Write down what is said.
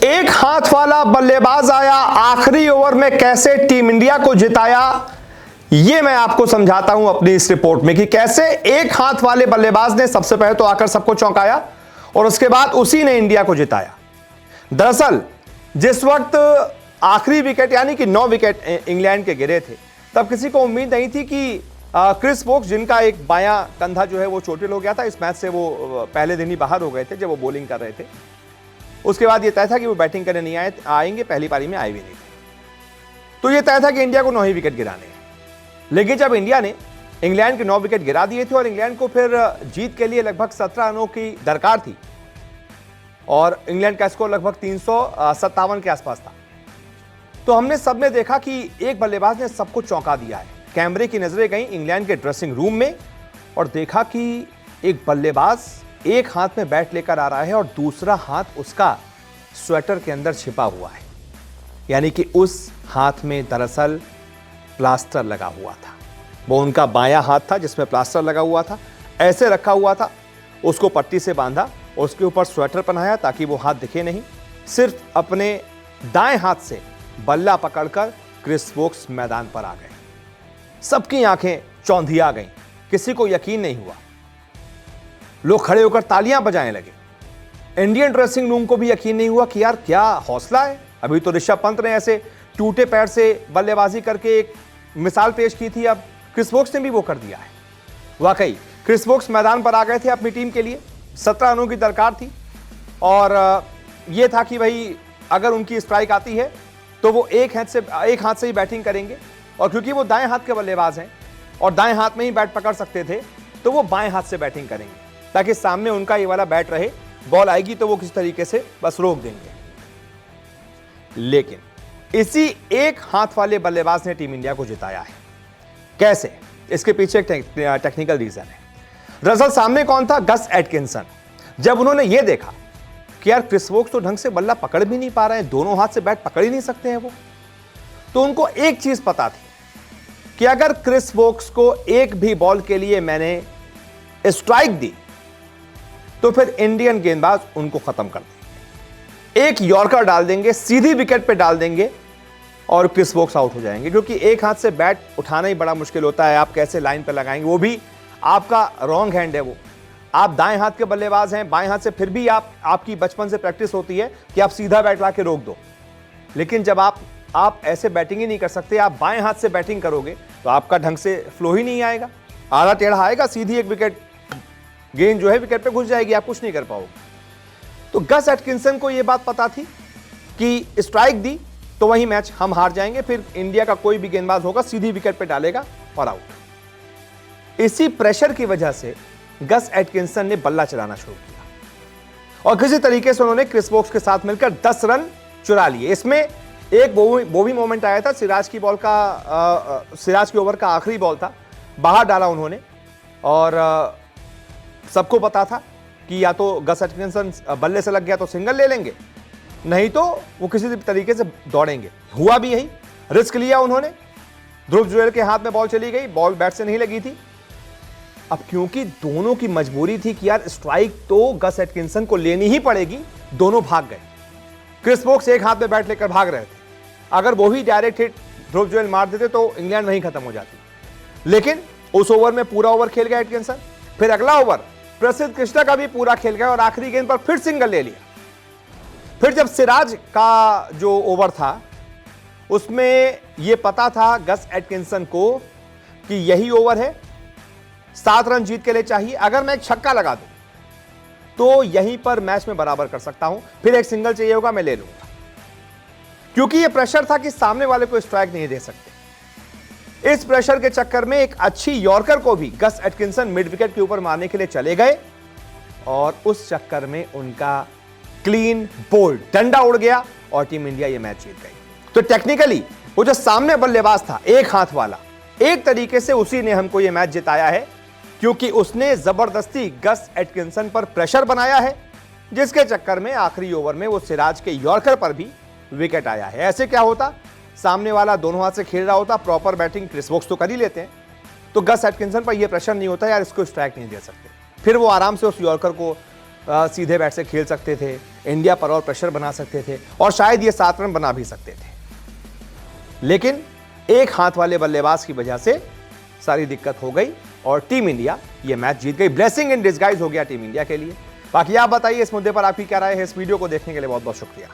एक हाथ वाला बल्लेबाज आया, आखिरी ओवर में कैसे टीम इंडिया को जिताया, यह मैं आपको समझाता हूं अपनी इस रिपोर्ट में कि कैसे एक हाथ वाले बल्लेबाज ने सबसे पहले तो आकर सबको चौंकाया और उसके बाद उसी ने इंडिया को जिताया। दरअसल जिस वक्त आखिरी विकेट यानी कि 9 विकेट इंग्लैंड के गिरे थे, तब किसी को उम्मीद नहीं थी कि क्रिस वोक्स, जिनका एक बायां कंधा जो है वो चोटिल हो गया था, इस मैच से वो पहले दिन ही बाहर हो गए थे जब वो बॉलिंग कर रहे थे। उसके बाद ये तय था कि वो बैटिंग करने नहीं आएंगे, पहली पारी में आए भी नहीं थे। तो ये तय था कि इंडिया को 9 ही विकेट गिराने हैं। लेकिन जब इंडिया ने इंग्लैंड के 9 विकेट गिरा दिए थे और इंग्लैंड को फिर जीत के लिए लगभग 17 रनों की दरकार थी और इंग्लैंड का स्कोर लगभग 357 के आसपास था, तो हमने सबने देखा कि एक बल्लेबाज ने सबको चौंका दिया है। कैमरे की नजरें गई इंग्लैंड के ड्रेसिंग रूम में और देखा कि एक बल्लेबाज एक हाथ में बैट लेकर आ रहा है और दूसरा हाथ उसका स्वेटर के अंदर छिपा हुआ है, यानी कि उस हाथ में दरअसल प्लास्टर लगा हुआ था। वो उनका बायां हाथ था जिसमें प्लास्टर लगा हुआ था, ऐसे रखा हुआ था, उसको पट्टी से बांधा, उसके ऊपर स्वेटर पहनाया ताकि वो हाथ दिखे नहीं। सिर्फ अपने दाएं हाथ से बल्ला पकड़कर क्रिस वोक्स मैदान पर आ गए। सबकी आंखें चौंधिया गईं, किसी को यकीन नहीं हुआ। लोग खड़े होकर तालियां बजाने लगे। इंडियन ड्रेसिंग रूम को भी यकीन नहीं हुआ कि यार क्या हौसला है। अभी तो ऋषभ पंत ने ऐसे टूटे पैर से बल्लेबाजी करके एक मिसाल पेश की थी, अब क्रिस वोक्स ने भी वो कर दिया है। वाकई क्रिस वोक्स मैदान पर आ गए थे अपनी टीम के लिए। 17 रनों की दरकार थी और यह था कि भाई अगर उनकी स्ट्राइक आती है तो वो एक हाथ से ही बैटिंग करेंगे, और क्योंकि वो दाएं हाथ के बल्लेबाज हैं और दाएं हाथ में ही बैट पकड़ सकते थे, तो वो बाएं हाथ से बैटिंग करेंगे ताकि सामने उनका ये वाला बैट रहे, बॉल आएगी तो वो किसी तरीके से बस रोक देंगे। लेकिन इसी एक हाथ वाले बल्लेबाज ने टीम इंडिया को जिताया है। कैसे? इसके पीछे एक टेक्निकल रीजन है। दरअसल सामने कौन था? Gus Atkinson. जब उन्होंने ये देखा कि यार क्रिस वोक्स तो ढंग से बल्ला पकड़ भी नहीं पा रहे हैं, दोनों हाथ से बैट पकड़ ही नहीं सकते हैं वो, तो उनको एक चीज पता थी कि अगर क्रिस वोक्स को एक भी बॉल के लिए मैंने स्ट्राइक दी तो फिर इंडियन गेंदबाज उनको खत्म कर देंगे, एक यॉर्कर डाल देंगे, सीधी विकेट पे डाल देंगे और क्रिस वोक्स आउट हो जाएंगे। क्योंकि एक हाथ से बैट उठाना ही बड़ा मुश्किल होता है, आप कैसे लाइन पे लगाएंगे, वो भी आपका रॉन्ग हैंड है, वो आप दाएं हाथ के बल्लेबाज हैं, बाएं हाथ से फिर भी आपकी बचपन से प्रैक्टिस होती है कि आप सीधा बैट ला के रोक दो। लेकिन जब आप ऐसे बैटिंग ही नहीं कर सकते, आप बाएं हाथ से बैटिंग करोगे तो आपका ढंग से फ्लो ही नहीं आएगा, आधा टेढ़ा आएगा, सीधी एक विकेट गेंद जो है विकेट पे घुस जाएगी, आप कुछ नहीं कर पाओगे। तो गस एटकिंसन को यह बात पता थी कि स्ट्राइक दी तो वही मैच हम हार जाएंगे, फिर इंडिया का कोई भी गेंदबाज होगा सीधी विकेट पे डालेगा और आउट। इसी प्रेशर की वजह से गस एटकिंसन ने बल्ला चलाना शुरू किया और किसी तरीके से उन्होंने क्रिस वोक्स के साथ मिलकर 10 रन चुरा लिए। इसमें एक वो भी मोमेंट आया था, सिराज की ओवर का आखिरी बॉल था, बाहर डाला उन्होंने और सबको पता था कि या तो गस एटकिंसन बल्ले से लग गया तो सिंगल ले लेंगे, नहीं तो वो किसी तरीके से दौड़ेंगे। हुआ भी यही, रिस्क लिया उन्होंने। ध्रुव जुरैल के हाथ में बॉल चली गई, बॉल बैट से नहीं लगी थी। अब क्योंकि दोनों की मजबूरी थी कि यार स्ट्राइक तो गस एटकिंसन को लेनी ही पड़ेगी, दोनों भाग गए। क्रिस वोक्स एक हाथ में बैट लेकर भाग रहे थे, अगर वो ही डायरेक्ट हिट ध्रुव जुरैल मार देते तो इंग्लैंड वहीं खत्म हो जाती। लेकिन उस ओवर में पूरा ओवर खेल गया एटकिंसन, फिर अगला ओवर प्रसिद्ध कृष्णा का भी पूरा खेल गया और आखिरी गेंद पर फिर सिंगल ले लिया। फिर जब सिराज का जो ओवर था उसमें यह पता था गस एटकिंसन को कि यही ओवर है, 7 रन जीत के लिए चाहिए, अगर मैं एक छक्का लगा दूं तो यहीं पर मैच में बराबर कर सकता हूं, फिर एक सिंगल चाहिए होगा, मैं ले लूंगा। क्योंकि यह प्रेशर था कि सामने वाले को स्ट्राइक नहीं दे सकते। इस प्रेशर के चक्कर में एक अच्छी यॉर्कर को भी गस एटकिंसन मिड विकेट के ऊपर मारने के लिए चले गए और उस चक्कर में उनका क्लीन बोल्ड डंडा उड़ गया और टीम इंडिया ये मैच जीत गई। तो टेक्निकली वो जो सामने बल्लेबाज था एक हाथ वाला, एक तरीके से उसी ने हमको ये मैच जिताया है, क्योंकि उसने जबरदस्ती गस एटकिंसन पर प्रेशर बनाया है, जिसके चक्कर में आखिरी ओवर में वो सिराज के यॉर्कर पर भी विकेट आया है। ऐसे क्या होता, सामने वाला दोनों हाथ से खेल रहा होता, प्रॉपर बैटिंग क्रिस वोक्स तो कर ही लेते हैं, तो गस एटकिंसन पर यह प्रेशर नहीं होता यार इसको स्ट्राइक नहीं दे सकते, फिर वो आराम से उस यॉर्कर को सीधे बैट से खेल सकते थे, इंडिया पर और प्रेशर बना सकते थे और शायद ये 7 रन बना भी सकते थे। लेकिन एक हाथ वाले बल्लेबाज की वजह से सारी दिक्कत हो गई और टीम इंडिया ये मैच जीत गई। ब्लेसिंग इन डिस्गाइज हो गया टीम इंडिया के लिए। बाकी आप बताइए इस मुद्दे पर आपकी क्या राय है। इस वीडियो को देखने के लिए बहुत बहुत शुक्रिया।